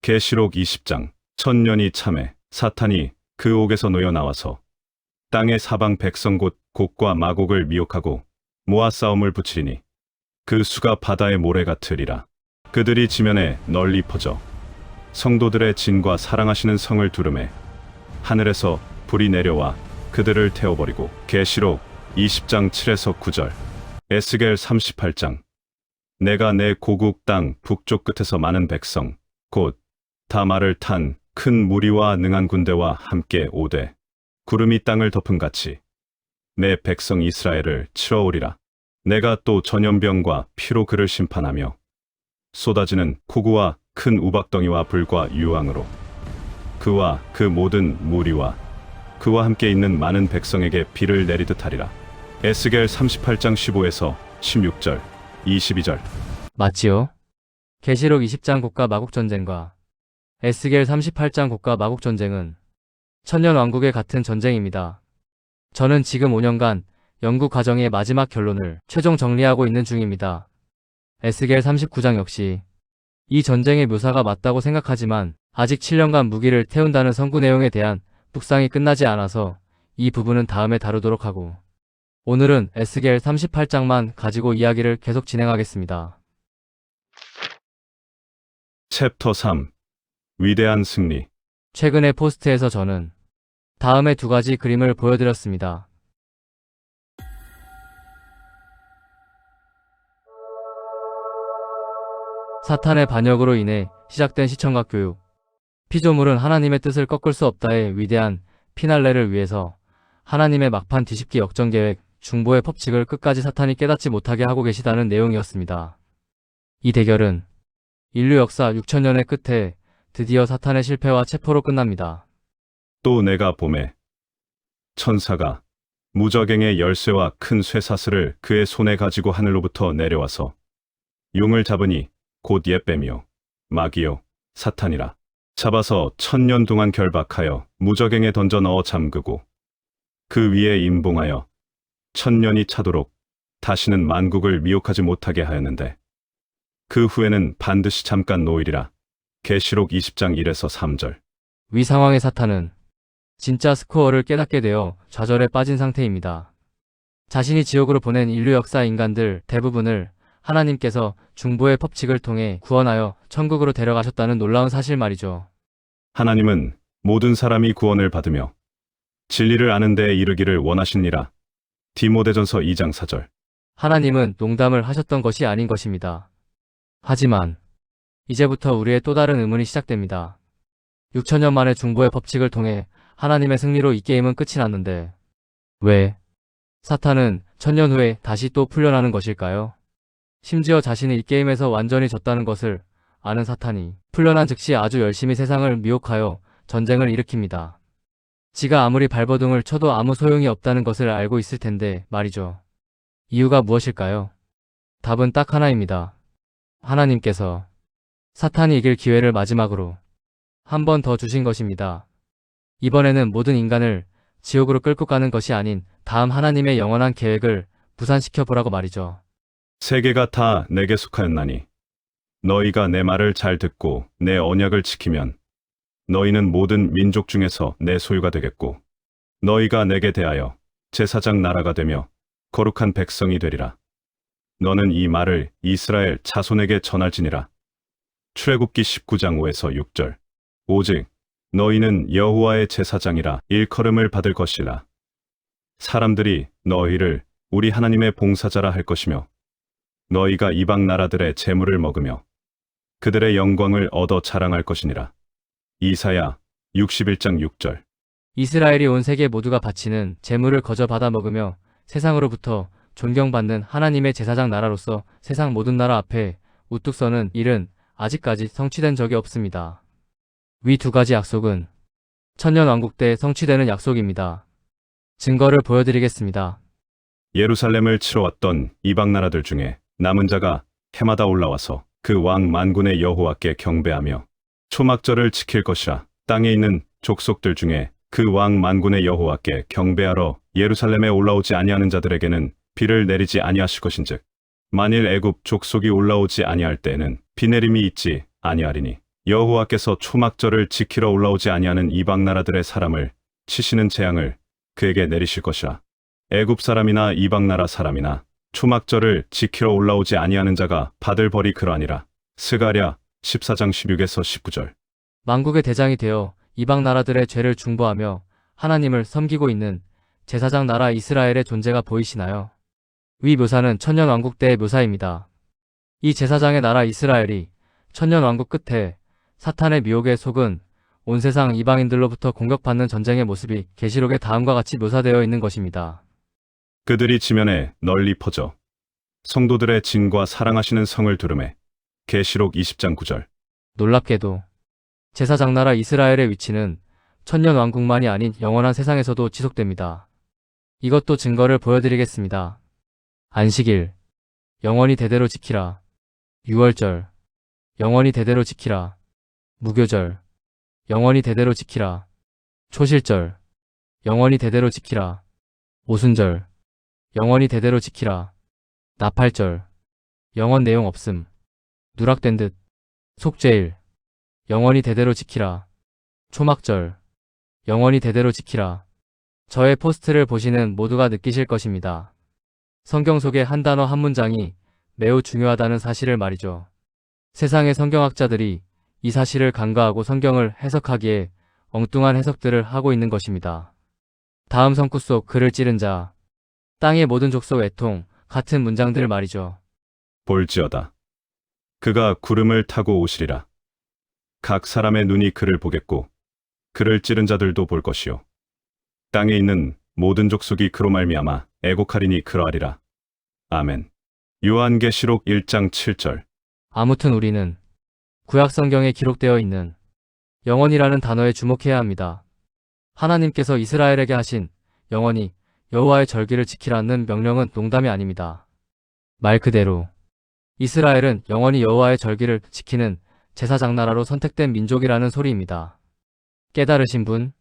계시록 20장. 천년이 참해. 사탄이 그 옥에서 놓여 나와서 땅의 사방 백성 곧 곡과 마곡을 미혹하고 모아 싸움을 붙이리니 그 수가 바다의 모래 같으리라. 그들이 지면에 널리 퍼져 성도들의 진과 사랑하시는 성을 두르매 하늘에서 불이 내려와 그들을 태워버리고. 계시록 20장 7에서 9절. 에스겔 38장. 내가 내 고국 땅 북쪽 끝에서 많은 백성 곧 다 말을 탄 큰 무리와 능한 군대와 함께 오되 구름이 땅을 덮은 같이 내 백성 이스라엘을 치러 오리라. 내가 또 전염병과 피로 그를 심판하며 쏟아지는 폭우와 큰 우박덩이와 불과 유황으로 그와 그 모든 무리와 그와 함께 있는 많은 백성에게 비를 내리듯 하리라. 에스겔 38장 15에서 16절, 22절. 맞지요? 계시록 20장 곡과 마곡 전쟁과 에스겔 38장 곡과 마곡 전쟁은 천년 왕국의 같은 전쟁입니다. 저는 지금 5년간 연구 과정의 마지막 결론을 최종 정리하고 있는 중입니다. 에스겔 39장 역시 이 전쟁의 묘사가 맞다고 생각하지만 아직 7년간 무기를 태운다는 선구 내용에 대한 묵상이 끝나지 않아서 이 부분은 다음에 다루도록 하고 오늘은 에스겔 38장만 가지고 이야기를 계속 진행하겠습니다. 챕터 3. 위대한 승리. 최근의 포스트에서 저는 다음의 두 가지 그림을 보여드렸습니다. 사탄의 반역으로 인해 시작된 시청각 교육. 피조물은 하나님의 뜻을 꺾을 수 없다의 위대한 피날레를 위해서 하나님의 막판 뒤집기 역전계획, 중보의 법칙을 끝까지 사탄이 깨닫지 못하게 하고 계시다는 내용이었습니다. 이 대결은 인류 역사 6천년의 끝에 드디어 사탄의 실패와 체포로 끝납니다. 또 내가 봄에 천사가 무저갱의 열쇠와 큰 쇠사슬을 그의 손에 가지고 하늘로부터 내려와서 용을 잡으니 곧 옛뱀이요 마귀요 사탄이라. 잡아서 1000년 동안 결박하여 무저갱에 던져 넣어 잠그고 그 위에 임봉하여 1000년이 차도록 다시는 만국을 미혹하지 못하게 하였는데 그 후에는 반드시 잠깐 놓이리라. 계시록 20장 1에서 3절. 위 상황의 사탄은 진짜 스코어를 깨닫게 되어 좌절에 빠진 상태입니다. 자신이 지옥으로 보낸 인류 역사 인간들 대부분을 하나님께서 중보의 법칙을 통해 구원하여 천국으로 데려가셨다는 놀라운 사실 말이죠. 하나님은 모든 사람이 구원을 받으며 진리를 아는 데에 이르기를 원하시니라. 디모데전서 2장 4절. 하나님은 농담을 하셨던 것이 아닌 것입니다. 하지만 이제부터 우리의 또 다른 의문이 시작됩니다. 6천년 만에 중보의 법칙을 통해 하나님의 승리로 이 게임은 끝이 났는데 왜 사탄은 1000년 후에 다시 또 풀려나는 것일까요? 심지어 자신이 이 게임에서 완전히 졌다는 것을 아는 사탄이 풀려난 즉시 아주 열심히 세상을 미혹하여 전쟁을 일으킵니다. 지가 아무리 발버둥을 쳐도 아무 소용이 없다는 것을 알고 있을 텐데 말이죠. 이유가 무엇일까요? 답은 딱 하나입니다. 하나님께서 사탄이 이길 기회를 마지막으로 한 번 더 주신 것입니다. 이번에는 모든 인간을 지옥으로 끌고 가는 것이 아닌 다음 하나님의 영원한 계획을 무산시켜 보라고 말이죠. 세계가 다 내게 속하였나니 너희가 내 말을 잘 듣고 내 언약을 지키면 너희는 모든 민족 중에서 내 소유가 되겠고 너희가 내게 대하여 제사장 나라가 되며 거룩한 백성이 되리라. 너는 이 말을 이스라엘 자손에게 전할지니라. 출애굽기 19장 5에서 6절. 오직 너희는 여호와의 제사장이라 일컬음을 받을 것이라. 사람들이 너희를 우리 하나님의 봉사자라 할 것이며 너희가 이방 나라들의 재물을 먹으며 그들의 영광을 얻어 자랑할 것이니라. 이사야 61장 6절. 이스라엘이 온 세계 모두가 바치는 재물을 거저 받아 먹으며 세상으로부터 존경받는 하나님의 제사장 나라로서 세상 모든 나라 앞에 우뚝 서는 일은 아직까지 성취된 적이 없습니다. 위 두 가지 약속은 천년 왕국 때 성취되는 약속입니다. 증거를 보여드리겠습니다. 예루살렘을 치러 왔던 이방 나라들 중에 남은 자가 해마다 올라와서 그 왕 만군의 여호와께 경배하며 초막절을 지킬 것이라. 땅에 있는 족속들 중에 그 왕 만군의 여호와께 경배하러 예루살렘에 올라오지 아니하는 자들에게는 비를 내리지 아니하실 것인즉 만일 애굽 족속이 올라오지 아니할 때에는 비 내림이 있지 아니하리니 여호와께서 초막절을 지키러 올라오지 아니하는 이방 나라들의 사람을 치시는 재앙을 그에게 내리실 것이라. 애굽 사람이나 이방 나라 사람이나 초막절을 지키러 올라오지 아니하는 자가 받을 벌이 그러하니라. 스가랴 14장 16에서 19절. 만국의 대장이 되어 이방 나라들의 죄를 중보하며 하나님을 섬기고 있는 제사장 나라 이스라엘의 존재가 보이시나요? 위 묘사는 천년왕국 때의 묘사입니다. 이 제사장의 나라 이스라엘이 천년왕국 끝에 사탄의 미혹에 속은 온 세상 이방인들로부터 공격받는 전쟁의 모습이 계시록에 다음과 같이 묘사되어 있는 것입니다. 그들이 지면에 널리 퍼져 성도들의 진과 사랑하시는 성을 두르매. 계시록 20장 9절. 놀랍게도 제사장 나라 이스라엘의 위치는 천년왕국만이 아닌 영원한 세상에서도 지속됩니다. 이것도 증거를 보여드리겠습니다. 안식일, 영원히 대대로 지키라. 유월절, 영원히 대대로 지키라. 무교절, 영원히 대대로 지키라. 초실절, 영원히 대대로 지키라. 오순절, 영원히 대대로 지키라. 나팔절, 영원 내용 없음. 누락된 듯. 속죄일, 영원히 대대로 지키라. 초막절, 영원히 대대로 지키라. 저의 포스트를 보시는 모두가 느끼실 것입니다. 성경 속의 한 단어 한 문장이 매우 중요하다는 사실을 말이죠. 세상의 성경학자들이 이 사실을 간과하고 성경을 해석하기에 엉뚱한 해석들을 하고 있는 것입니다. 다음 성구 속 글을 찌른 자, 땅의 모든 족속 애통 같은 문장들 말이죠. 볼지어다. 그가 구름을 타고 오시리라. 각 사람의 눈이 그를 보겠고 그를 찌른 자들도 볼 것이요. 땅에 있는 모든 족속이 그로 말미암아 애곡하리니 그러하리라. 아멘. 요한계시록 1장 7절. 아무튼 우리는 구약 성경에 기록되어 있는 영원이라는 단어에 주목해야 합니다. 하나님께서 이스라엘에게 하신 영원히 여호와의 절기를 지키라는 명령은 농담이 아닙니다. 말 그대로 이스라엘은 영원히 여호와의 절기를 지키는 제사장 나라로 선택된 민족이라는 소리입니다. 깨달으신 분?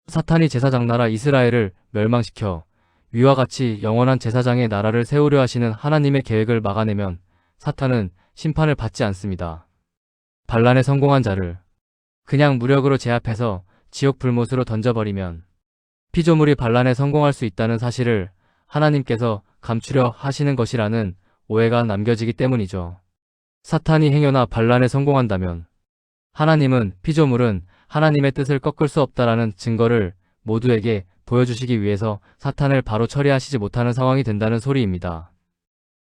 사탄이 제사장 나라 이스라엘을 멸망시켜 위와 같이 영원한 제사장의 나라를 세우려 하시는 하나님의 계획을 막아내면 사탄은 심판을 받지 않습니다. 반란에 성공한 자를 그냥 무력으로 제압해서 지옥 불못으로 던져버리면 피조물이 반란에 성공할 수 있다는 사실을 하나님께서 감추려 하시는 것이라는 오해가 남겨지기 때문이죠. 사탄이 행여나 반란에 성공한다면 하나님은 피조물은 하나님의 뜻을 꺾을 수 없다라는 증거를 모두에게 보여주시기 위해서 사탄을 바로 처리하시지 못하는 상황이 된다는 소리입니다.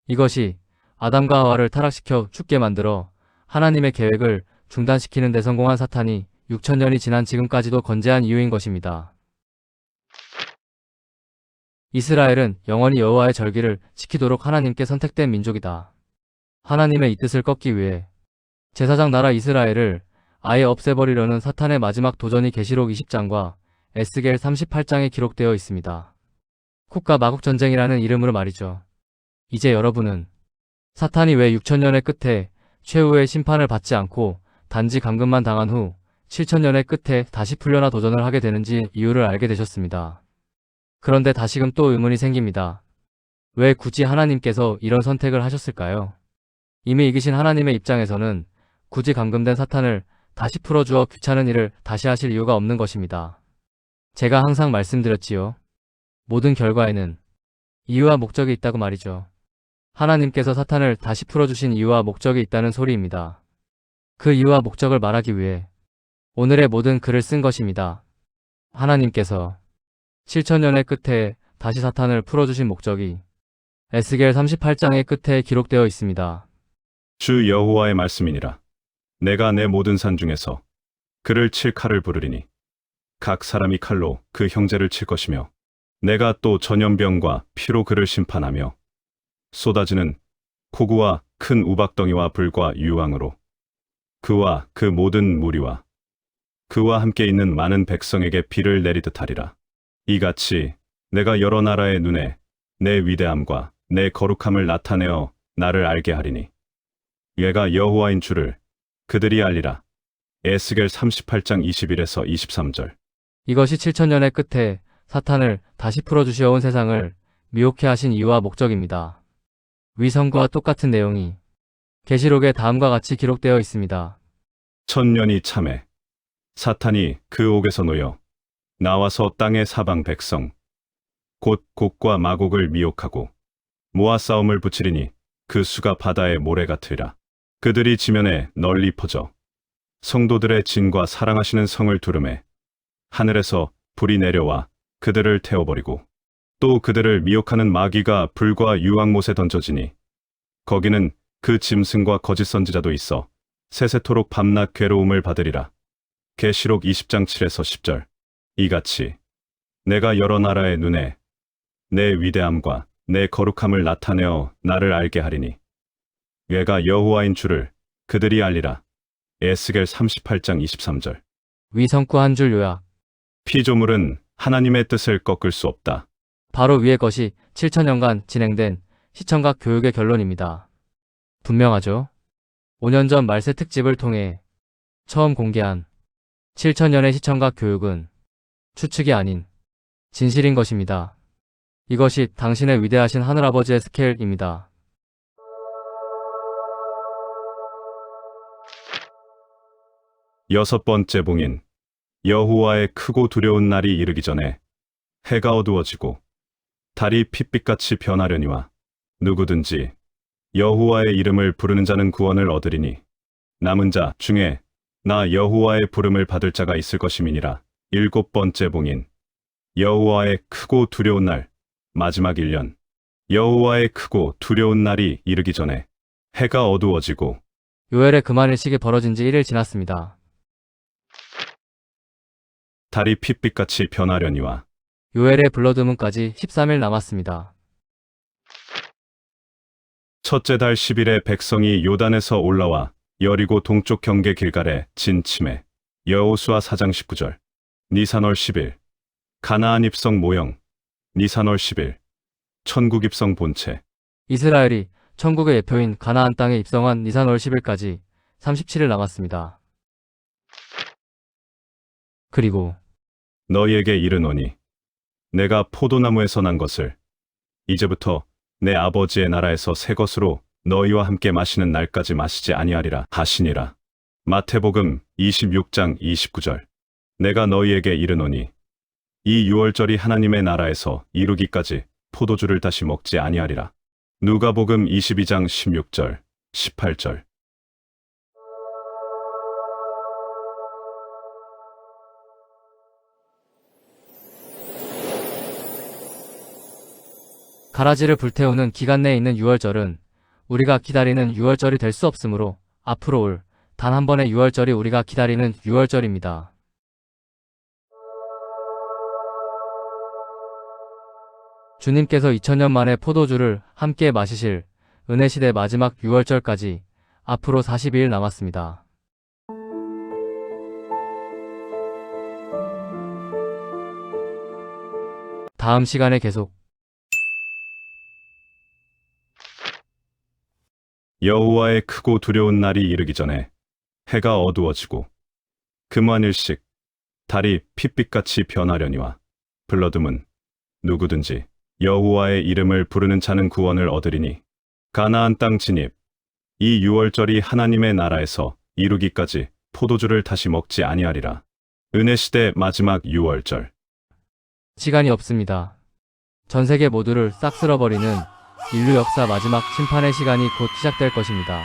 이것이 아담과 하와를 타락시켜 죽게 만들어 하나님의 계획을 중단시키는 데 성공한 사탄이 6천년이 지난 지금까지도 건재한 이유인 것입니다. 이스라엘은 영원히 여호와의 절기를 지키도록 하나님께 선택된 민족이다. 하나님의 이 뜻을 꺾기 위해 제사장 나라 이스라엘을 아예 없애버리려는 사탄의 마지막 도전이 계시록 20장과 에스겔 38장에 기록되어 있습니다. 국가 마국 전쟁이라는 이름으로 말이죠. 이제 여러분은 사탄이 왜 6천년의 끝에 최후의 심판을 받지 않고 단지 감금만 당한 후 7천년의 끝에 다시 풀려나 도전을 하게 되는지 이유를 알게 되셨습니다. 그런데 다시금 또 의문이 생깁니다. 왜 굳이 하나님께서 이런 선택을 하셨을까요? 이미 이기신 하나님의 입장에서는 굳이 감금된 사탄을 다시 풀어주어 귀찮은 일을 다시 하실 이유가 없는 것입니다. 제가 항상 말씀드렸지요. 모든 결과에는 이유와 목적이 있다고 말이죠. 하나님께서 사탄을 다시 풀어주신 이유와 목적이 있다는 소리입니다. 그 이유와 목적을 말하기 위해 오늘의 모든 글을 쓴 것입니다. 하나님께서 7천년의 끝에 다시 사탄을 풀어주신 목적이 에스겔 38장의 끝에 기록되어 있습니다. 주 여호와의 말씀이니라. 내가 내 모든 산 중에서 그를 칠 칼을 부르리니 각 사람이 칼로 그 형제를 칠 것이며 내가 또 전염병과 피로 그를 심판하며 쏟아지는 폭우와 큰 우박덩이와 불과 유황으로 그와 그 모든 무리와 그와 함께 있는 많은 백성에게 비를 내리듯 하리라. 이같이 내가 여러 나라의 눈에 내 위대함과 내 거룩함을 나타내어 나를 알게 하리니 얘가 여호와인 줄을 그들이 알리라. 에스겔 38장 21에서 23절. 이것이 7천년의 끝에 사탄을 다시 풀어주시어온 세상을 미혹해 하신 이유와 목적입니다. 위 선구와 똑같은 내용이 계시록에 다음과 같이 기록되어 있습니다. 천년이 참해 사탄이 그 옥에서 놓여 나와서 땅의 사방 백성 곧 곡과 마곡을 미혹하고 모아 싸움을 붙이리니 그 수가 바다의 모래 같으리라. 그들이 지면에 널리 퍼져 성도들의 진과 사랑하시는 성을 두르매 하늘에서 불이 내려와 그들을 태워버리고 또 그들을 미혹하는 마귀가 불과 유황못에 던져지니 거기는 그 짐승과 거짓 선지자도 있어 세세토록 밤낮 괴로움을 받으리라. 계시록 20장 7에서 10절. 이같이 내가 여러 나라의 눈에 내 위대함과 내 거룩함을 나타내어 나를 알게 하리니 내가 여호와인 줄을 그들이 알리라. 에스겔 38장 23절. 위성구 한 줄 요약. 피조물은 하나님의 뜻을 꺾을 수 없다. 바로 위의 것이 7천년간 진행된 시청각 교육의 결론입니다. 분명하죠? 5년 전 말세 특집을 통해 처음 공개한 7천년의 시청각 교육은 추측이 아닌 진실인 것입니다. 이것이 당신의 위대하신 하늘아버지의 스케일입니다. 여섯 번째 봉인. 여호와의 크고 두려운 날이 이르기 전에 해가 어두워지고 달이 핏빛같이 변하려니와 누구든지 여호와의 이름을 부르는 자는 구원을 얻으리니 남은 자 중에 나 여호와의 부름을 받을 자가 있을 것임이니라. 일곱 번째 봉인. 여호와의 크고 두려운 날. 마지막 1년. 여호와의 크고 두려운 날이 이르기 전에 해가 어두워지고 요엘의 그만일식이 벌어진 지 1일 지났습니다. 달이 핏빛같이 변하려니와 요엘의 블러드문까지 13일 남았습니다. 첫째 달 10일에 백성이 요단에서 올라와 여리고 동쪽 경계 길갈에 진침해. 여호수아 4장 19절. 니산월 10일. 가나안 입성 모형. 니산월 10일. 천국 입성 본체. 이스라엘이 천국의 예표인 가나안 땅에 입성한 니산월 10일까지 37일 남았습니다. 그리고 너희에게 이르노니 내가 포도나무에서 난 것을 이제부터 내 아버지의 나라에서 새 것으로 너희와 함께 마시는 날까지 마시지 아니하리라 하시니라. 마태복음 26장 29절. 내가 너희에게 이르노니 이 유월절이 하나님의 나라에서 이루기까지 포도주를 다시 먹지 아니하리라. 누가복음 22장 16절, 18절. 가라지를 불태우는 기간 내에 있는 유월절은 우리가 기다리는 유월절이 될 수 없으므로 앞으로 올 단 한 번의 유월절이 우리가 기다리는 유월절입니다. 주님께서 2000년 만에 포도주를 함께 마시실 은혜시대 마지막 유월절까지 앞으로 42일 남았습니다. 다음 시간에 계속 여호와의 크고 두려운 날이 이르기 전에 해가 어두워지고 금완일식 달이 핏빛같이 변하려니와 블러드문 누구든지 여호와의 이름을 부르는 자는 구원을 얻으리니 가나안 땅 진입. 이 유월절이 하나님의 나라에서 이루기까지 포도주를 다시 먹지 아니하리라. 은혜시대 마지막 유월절. 시간이 없습니다. 전 세계 모두를 싹 쓸어버리는 인류 역사 마지막 심판의 시간이 곧 시작될 것입니다.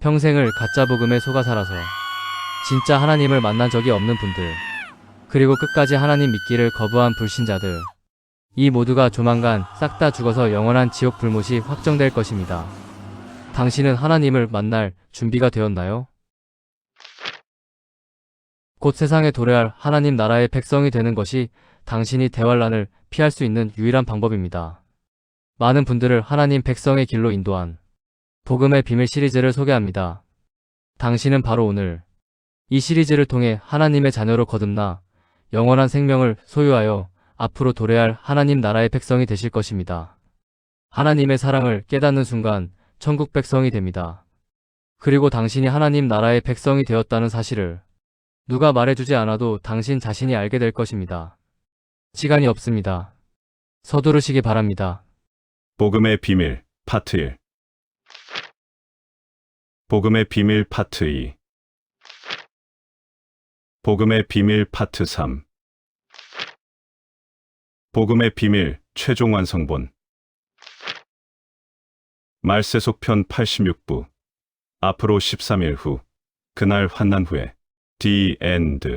평생을 가짜 복음에 속아 살아서 진짜 하나님을 만난 적이 없는 분들, 그리고 끝까지 하나님 믿기를 거부한 불신자들, 이 모두가 조만간 싹 다 죽어서 영원한 지옥 불못이 확정될 것입니다. 당신은 하나님을 만날 준비가 되었나요? 곧 세상에 도래할 하나님 나라의 백성이 되는 것이 당신이 대환란을 피할 수 있는 유일한 방법입니다. 많은 분들을 하나님 백성의 길로 인도한 복음의 비밀 시리즈를 소개합니다. 당신은 바로 오늘 이 시리즈를 통해 하나님의 자녀로 거듭나 영원한 생명을 소유하여 앞으로 도래할 하나님 나라의 백성이 되실 것입니다. 하나님의 사랑을 깨닫는 순간 천국 백성이 됩니다. 그리고 당신이 하나님 나라의 백성이 되었다는 사실을 누가 말해주지 않아도 당신 자신이 알게 될 것입니다. 시간이 없습니다. 서두르시기 바랍니다. 복음의 비밀 파트 1. 복음의 비밀 파트 2. 복음의 비밀 파트 3. 복음의 비밀 최종 완성본. 말세속편 86부. 앞으로 13일 후. 그날 환난 후에. The End.